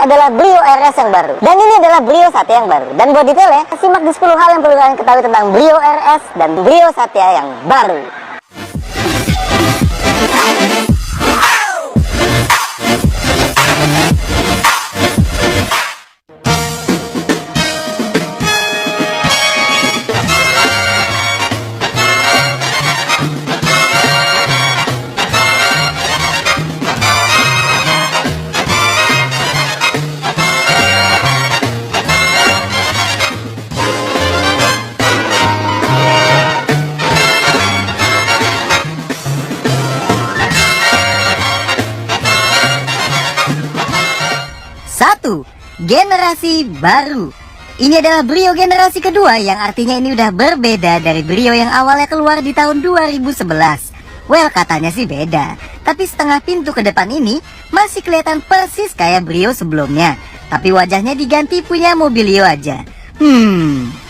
adalah Brio RS yang baru. Dan ini adalah Brio Satya yang baru. Dan buat detailnya, simak di 10 hal yang perlu kalian ketahui tentang Brio RS dan Brio Satya yang baru. Satu, generasi baru. Ini adalah Brio generasi kedua, yang artinya ini udah berbeda dari Brio yang awalnya keluar di tahun 2011. Well, katanya sih beda, tapi setengah pintu ke depan ini masih kelihatan persis kayak Brio sebelumnya, tapi wajahnya diganti punya Mobilio aja.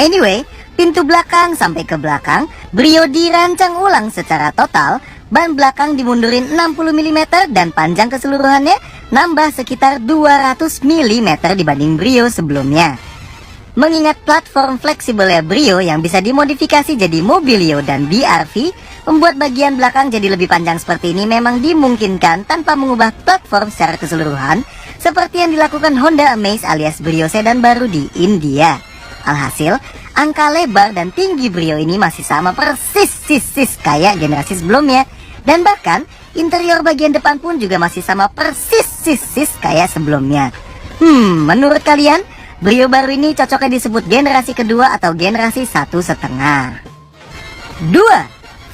Anyway, pintu belakang sampai ke belakang Brio dirancang ulang secara total. Ban belakang dimundurin 60 mm dan panjang keseluruhannya nambah sekitar 200 mm dibanding Brio sebelumnya. Mengingat platform fleksibelnya Brio yang bisa dimodifikasi jadi Mobilio dan BRV, membuat bagian belakang jadi lebih panjang seperti ini memang dimungkinkan tanpa mengubah platform secara keseluruhan, seperti yang dilakukan Honda Amaze alias Brio sedan baru di India. Alhasil, angka lebar dan tinggi Brio ini masih sama persis kayak generasi sebelumnya. Dan bahkan interior bagian depan pun juga masih sama persis kayak sebelumnya. Menurut kalian Brio baru ini cocoknya disebut generasi kedua atau generasi 1,5? 2.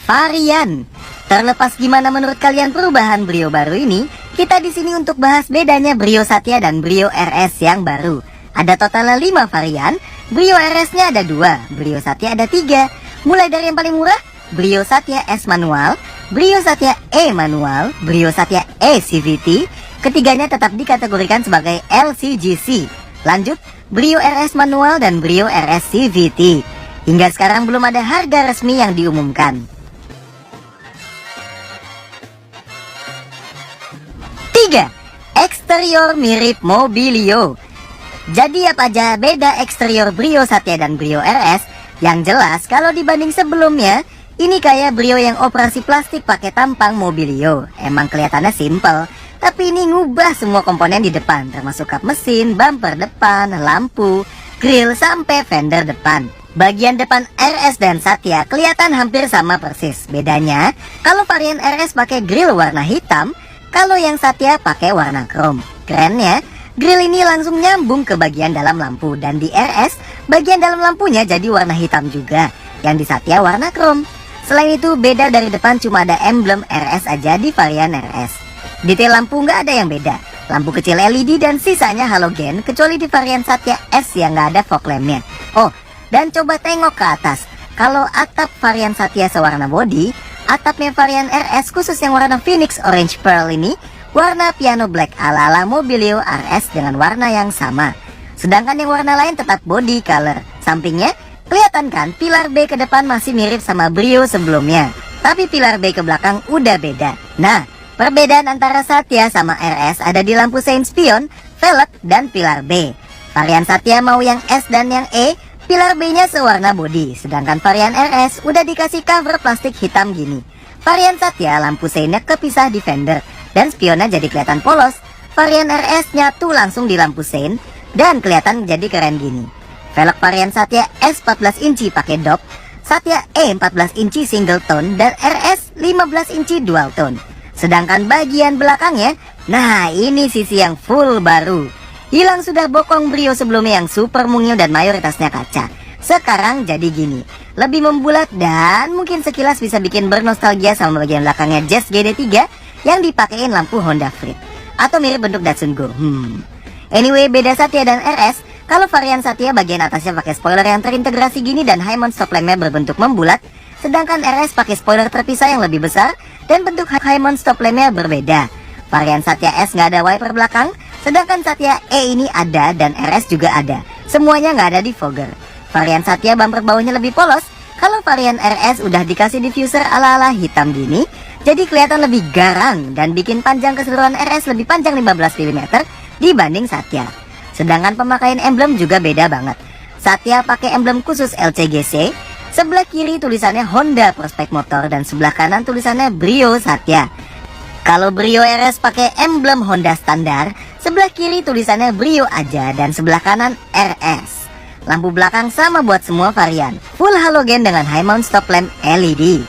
Varian. Terlepas gimana menurut kalian perubahan Brio baru ini, kita di sini untuk bahas bedanya Brio Satya dan Brio RS yang baru. Ada totalnya 5 varian. Brio RS-nya ada 2, Brio Satya ada 3. Mulai dari yang paling murah, Brio Satya S manual, Brio Satya E manual, Brio Satya E CVT. Ketiganya tetap dikategorikan sebagai LCGC. Lanjut, Brio RS manual dan Brio RS CVT. Hingga sekarang belum ada harga resmi yang diumumkan. 3. Eksterior mirip Mobilio. Jadi apa aja beda eksterior Brio Satya dan Brio RS? Yang jelas kalau dibanding sebelumnya, ini kayak Brio yang operasi plastik pakai tampang Mobilio. Emang kelihatannya simple, tapi ini ngubah semua komponen di depan, termasuk kap mesin, bumper depan, lampu, grill, sampai fender depan. Bagian depan RS dan Satya kelihatan hampir sama persis. Bedanya, kalau varian RS pakai grill warna hitam, kalau yang Satya pakai warna krom. Kerennya, grill ini langsung nyambung ke bagian dalam lampu, dan di RS, bagian dalam lampunya jadi warna hitam juga, yang di Satya warna krom. Selain itu, beda dari depan cuma ada emblem RS aja di varian RS. Detail lampu nggak ada yang beda. Lampu kecil LED dan sisanya halogen, kecuali di varian Satya S yang nggak ada fog lampnya. Oh, dan coba tengok ke atas. Kalau atap varian Satya sewarna body, atapnya varian RS khusus yang warna Phoenix Orange Pearl ini, warna piano black ala-ala Mobilio RS dengan warna yang sama. Sedangkan yang warna lain tetap body color. Sampingnya, kelihatan kan pilar B ke depan masih mirip sama Brio sebelumnya, tapi pilar B ke belakang udah beda. Nah, perbedaan antara Satya sama RS ada di lampu sein spion, velg, dan pilar B. Varian Satya mau yang S dan yang E, pilar B-nya sewarna body, sedangkan varian RS udah dikasih cover plastik hitam gini. Varian Satya lampu seinnya kepisah di fender, dan spionnya jadi kelihatan polos. Varian RS nyatu langsung di lampu sein, dan kelihatan jadi keren gini. Velg varian Satya S 14 inci pakai dop, Satya E 14 inci single tone, dan RS 15 inci dual tone. Sedangkan bagian belakangnya, nah ini sisi yang full baru. Hilang sudah bokong Brio sebelumnya yang super mungil dan mayoritasnya kaca. Sekarang jadi gini, lebih membulat dan mungkin sekilas bisa bikin bernostalgia sama bagian belakangnya Jazz GD3 yang dipakein lampu Honda Freed. Atau mirip bentuk Datsun Go. Anyway, beda Satya dan RS. Kalau varian Satya bagian atasnya pakai spoiler yang terintegrasi gini dan high mount stop lampnya berbentuk membulat, sedangkan RS pakai spoiler terpisah yang lebih besar dan bentuk high mount stop lampnya berbeda. Varian Satya S nggak ada wiper belakang, sedangkan Satya E ini ada dan RS juga ada. Semuanya nggak ada di fogger. Varian Satya bumper bawahnya lebih polos, kalau varian RS udah dikasih diffuser ala-ala hitam gini, jadi kelihatan lebih garang dan bikin panjang keseluruhan RS lebih panjang 15 mm dibanding Satya. Sedangkan pemakaian emblem juga beda banget. Satya pakai emblem khusus LCGC, sebelah kiri tulisannya Honda Prospect Motor dan sebelah kanan tulisannya Brio Satya. Kalau Brio RS pakai emblem Honda standar, sebelah kiri tulisannya Brio aja dan sebelah kanan RS. Lampu belakang sama buat semua varian, full halogen dengan high mount stop lamp LED.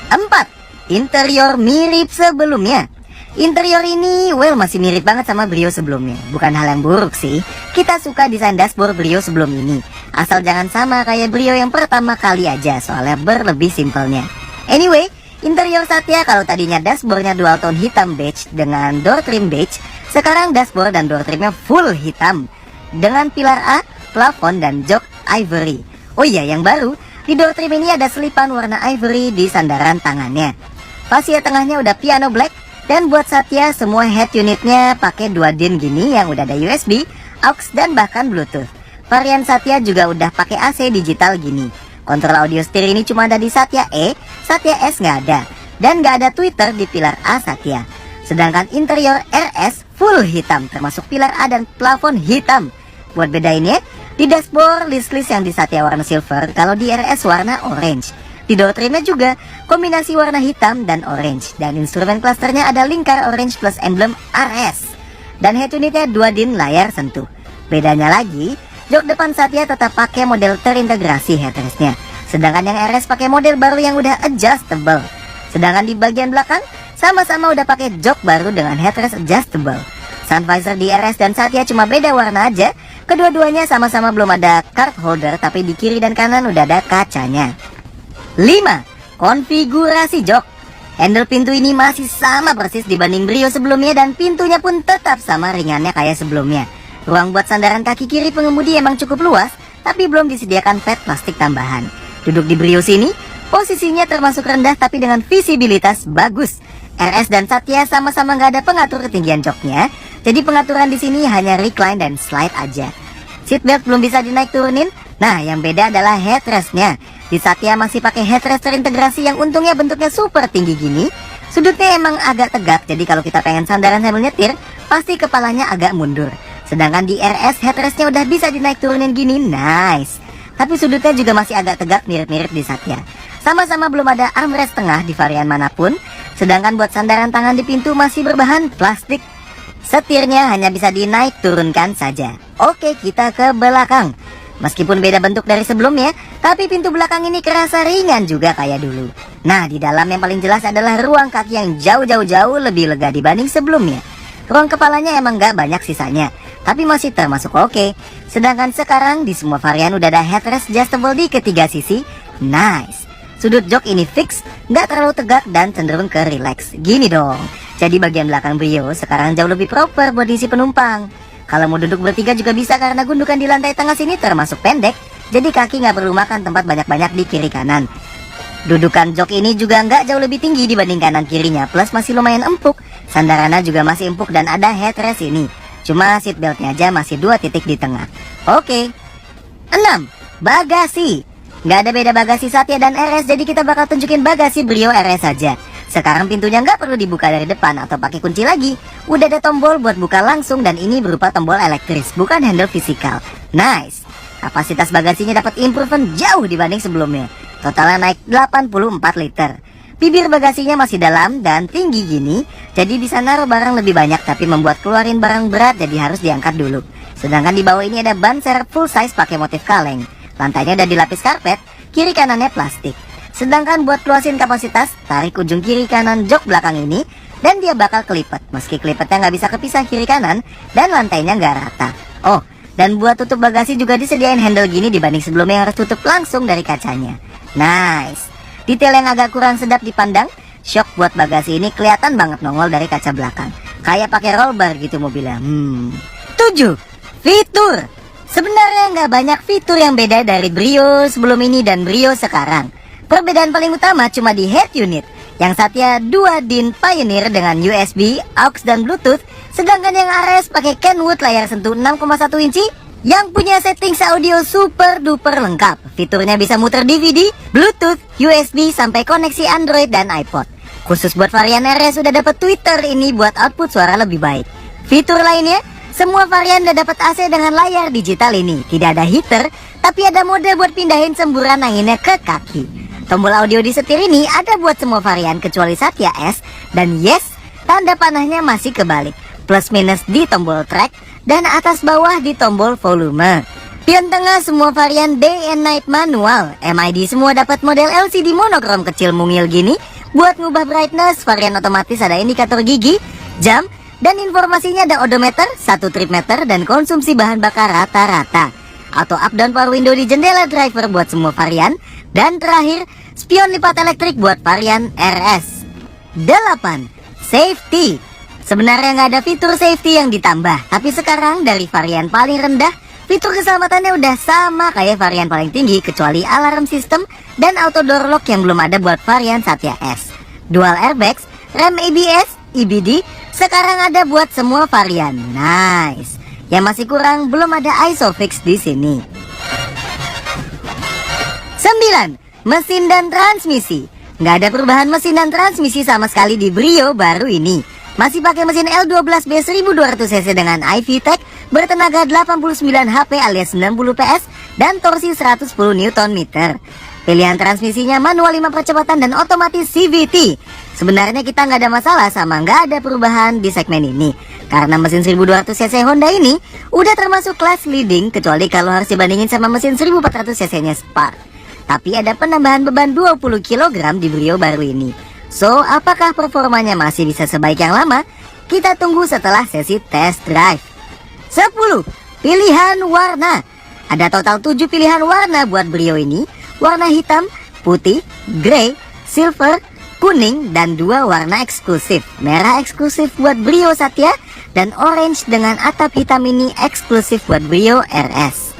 4. Interior mirip sebelumnya. Interior ini, masih mirip banget sama Brio sebelumnya. Bukan hal yang buruk sih, kita suka desain dashboard Brio sebelum ini. Asal jangan sama kayak Brio yang pertama kali aja, soalnya berlebih simpelnya. Anyway, interior Satya kalau tadinya dashboardnya dual tone hitam beige dengan door trim beige, sekarang dashboard dan door trimnya full hitam dengan pilar A, plafon dan jok ivory. Oh iya, yang baru di door trim ini ada selipan warna ivory di sandaran tangannya. Fascia tengahnya udah piano black dan buat Satya semua head unitnya pakai 2 DIN gini yang udah ada USB, aux dan bahkan Bluetooth. Varian Satya juga udah pakai AC digital gini. Kontrol audio setir ini cuma ada di Satya E, Satya S nggak ada. Dan nggak ada tweeter di pilar A Satya. Sedangkan interior RS full hitam, termasuk pilar A dan plafon hitam. Buat bedainnya, di dashboard list-list yang di Satya warna silver, kalau di RS warna orange. Di door trimnya juga kombinasi warna hitam dan orange. Dan instrumen clusternya ada lingkar orange plus emblem RS. Dan head unitnya 2 DIN layar sentuh. Bedanya lagi, jok depan Satya tetap pakai model terintegrasi headrestnya, sedangkan yang RS pakai model baru yang udah adjustable. Sedangkan di bagian belakang sama-sama udah pakai jok baru dengan headrest adjustable. Sun visor di RS dan Satya cuma beda warna aja. Kedua-duanya sama-sama belum ada card holder, tapi di kiri dan kanan udah ada kacanya. 5. Konfigurasi jok. Handle pintu ini masih sama persis dibanding Brio sebelumnya dan pintunya pun tetap sama ringannya kayak sebelumnya. Ruang buat sandaran kaki kiri pengemudi emang cukup luas, tapi belum disediakan pad plastik tambahan. Duduk di Brio sini, posisinya termasuk rendah tapi dengan visibilitas bagus. RS dan Satya sama-sama nggak ada pengatur ketinggian joknya, jadi pengaturan di sini hanya recline dan slide aja. Seatbelt belum bisa dinaik turunin. Nah, yang beda adalah headrestnya. Di Satya masih pakai headrest terintegrasi yang untungnya bentuknya super tinggi gini. Sudutnya emang agak tegak, jadi kalau kita pengen sandaran sambil nyetir, pasti kepalanya agak mundur. Sedangkan di RS headrestnya udah bisa dinaik turunin gini, nice. Tapi sudutnya juga masih agak tegak mirip-mirip di Satya. Sama-sama belum ada armrest tengah di varian manapun. Sedangkan buat sandaran tangan di pintu masih berbahan plastik. Setirnya hanya bisa dinaik turunkan saja. Oke, kita ke belakang. Meskipun beda bentuk dari sebelumnya, tapi pintu belakang ini kerasa ringan juga kayak dulu. Nah, di dalam yang paling jelas adalah ruang kaki yang jauh lebih lega dibanding sebelumnya. Ruang kepalanya emang gak banyak sisanya, tapi masih termasuk oke. Sedangkan sekarang di semua varian udah ada headrest adjustable di ketiga sisi. Nice. Sudut jok ini fix, gak terlalu tegak dan cenderung ke relax. Gini dong. Jadi bagian belakang Brio sekarang jauh lebih proper buat diisi penumpang. Kalau mau duduk bertiga juga bisa karena gundukan di lantai tengah sini termasuk pendek. Jadi kaki gak perlu makan tempat banyak-banyak di kiri kanan. Dudukan jok ini juga nggak jauh lebih tinggi dibanding kanan kirinya, plus masih lumayan empuk. Sandarannya juga masih empuk dan ada headrest ini. Cuma seatbeltnya aja masih 2 titik di tengah. Oke. 6. Bagasi. Nggak ada beda bagasi Satya dan RS, jadi kita bakal tunjukin bagasi Brio RS saja. Sekarang pintunya nggak perlu dibuka dari depan atau pakai kunci lagi. Udah ada tombol buat buka langsung dan ini berupa tombol elektris, bukan handle fisikal. Nice. Kapasitas bagasinya dapat improvement jauh dibanding sebelumnya. Totalnya naik 84 liter. Bibir bagasinya masih dalam dan tinggi gini, jadi bisa naruh barang lebih banyak, tapi membuat keluarin barang berat jadi harus diangkat dulu. Sedangkan di bawah ini ada ban serep full size pakai motif kaleng. Lantainya udah dilapis karpet, kiri kanannya plastik. Sedangkan buat luasin kapasitas, tarik ujung kiri kanan jok belakang ini, dan dia bakal kelipet. Meski kelipetnya nggak bisa kepisah kiri kanan, dan lantainya nggak rata. Oh, dan buat tutup bagasi juga disediain handle gini dibanding sebelumnya yang harus tutup langsung dari kacanya. Nice. Detail yang agak kurang sedap dipandang, shock buat bagasi ini kelihatan banget nongol dari kaca belakang. Kayak pakai roll bar gitu mobilnya. 7. Fitur. Sebenarnya nggak banyak fitur yang beda dari Brio sebelum ini dan Brio sekarang. Perbedaan paling utama cuma di head unit. Yang Satya 2 DIN Pioneer dengan USB, aux dan Bluetooth. Sedangkan yang RS pakai Kenwood layar sentuh 6,1 inci yang punya setting audio super duper lengkap. Fiturnya bisa muter DVD, Bluetooth, USB sampai koneksi Android dan iPod. Khusus buat varian RS sudah dapat tweeter ini buat output suara lebih baik. Fitur lainnya Semua varian udah dapat AC dengan layar digital ini. Tidak ada heater, tapi ada mode buat pindahin semburan anginnya ke kaki. Tombol audio di setir ini ada buat semua varian kecuali Satya S. Dan yes, tanda panahnya masih kebalik. Plus minus di tombol track dan atas bawah di tombol volume. Pion tengah semua varian day and night manual. MID semua dapat model LCD monokrom kecil mungil gini. Buat ngubah brightness, varian otomatis ada indikator gigi, jam, dan informasinya ada odometer, 1 trip meter, dan konsumsi bahan bakar rata-rata. Auto up down power window di jendela driver buat semua varian. Dan terakhir, spion lipat elektrik buat varian RS. 8. Safety. Sebenarnya nggak ada fitur safety yang ditambah, tapi sekarang dari varian paling rendah, fitur keselamatannya udah sama kayak varian paling tinggi kecuali alarm system dan auto door lock yang belum ada buat varian Satya S. Dual airbags, rem ABS, EBD, sekarang ada buat semua varian. Nice. Yang masih kurang belum ada ISOFIX di sini. 9. Mesin dan transmisi. Nggak ada perubahan mesin dan transmisi sama sekali di Brio baru ini. Masih pakai mesin L12B 1200cc dengan iVTEC bertenaga 89 HP alias 90 PS dan torsi 110 Nm. Pilihan transmisinya manual 5 percepatan dan otomatis CVT. Sebenarnya kita nggak ada masalah sama nggak ada perubahan di segmen ini. Karena mesin 1200cc Honda ini udah termasuk kelas leading kecuali kalau harus dibandingin sama mesin 1400cc-nya Spark. Tapi ada penambahan beban 20 kg di Brio baru ini. So, apakah performanya masih bisa sebaik yang lama? Kita tunggu setelah sesi test drive. 10. Pilihan warna. Ada total 7 pilihan warna buat Brio ini. Warna hitam, putih, grey, silver, kuning, dan 2 warna eksklusif. Merah eksklusif buat Brio Satya dan orange dengan atap hitam ini eksklusif buat Brio RS.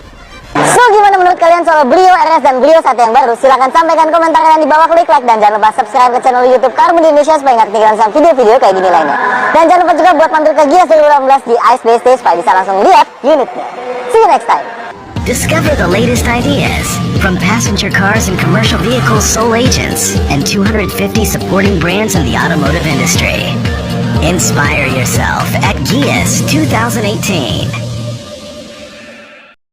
So, gimana menurut kalian soal Brio RS dan Brio Satya yang baru? Silahkan sampaikan komentar kalian di bawah, klik like, dan jangan lupa subscribe ke channel YouTube Car Mundi Indonesia supaya nggak ketinggalan sama video-video kayak gini lainnya. Dan jangan lupa juga buat mampir ke Gias 2018 di Ice Bay Stage supaya bisa langsung lihat unitnya. See you next time. Discover the latest ideas from passenger cars and commercial vehicles sole agents and 250 supporting brands in the automotive industry. Inspire yourself at Gias 2018.